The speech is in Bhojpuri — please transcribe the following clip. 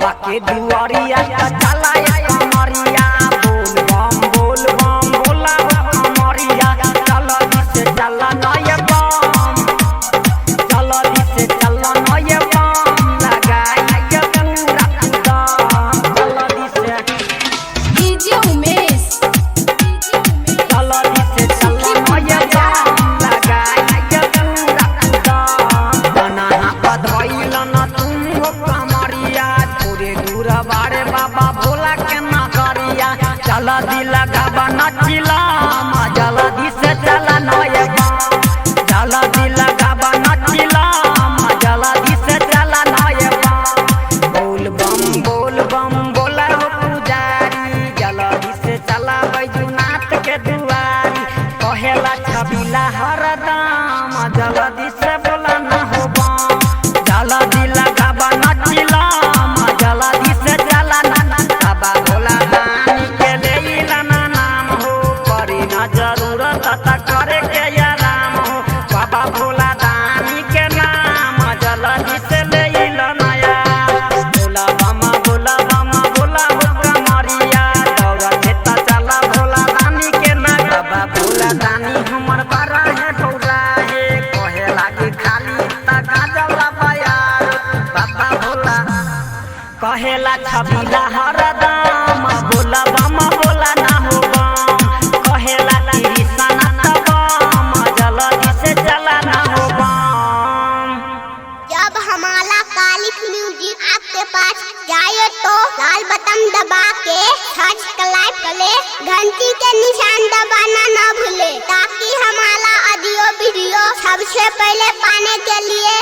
बाबा के दुआरिया चला कमरिया बोल बम बोला कमरिया चल से चल नय बम चल से चल नय बम लगाई पूरा कदम चल से डीजे उमेश चल से चल नय बम लगाई पूरा कदम बना बधइल न तुम हो कमरिया थोड़े दूर बारे बाबा भोला के नगरिया चल दिल गाबा नचिला जल से चल नय बम चल दिल गाबा नचिला जल से चल नय बम बोल बम बोला हो पुजारी जल से चला बैजुनाथ के दुआरी कहेला छबिला हरदम जल्दी से बोला न हो बम जल दिल गाबा नचिला जल्दी से चला ना बाबा भोला दानी के लेला ना नाम हो करी ना जरूरत त करे के आराम हो बाबा भोला दानी के नाम जल्दी से लेला नया भोला बोला हो कमरिया दौड़ा खेता चला भोला दानी के ना बाबा भोला दानी हमर बड़ा है भोला है कहे लागे खाली त गाजला बयार बाबा भोला कहेला छबिला हरदम बोला बम बोला ना हो बम कहेला कृष्णा त बम जल्दी से चला ना हो बम। जब हमारा कालिक म्यूजिक आपके पास जाए तो लाल बटन दबा के सब्सक्राइब करे घंटी के निशान दबाना ना भूले ताकि हमारा ऑडियो वीडियो सबसे पहले पाने के लिए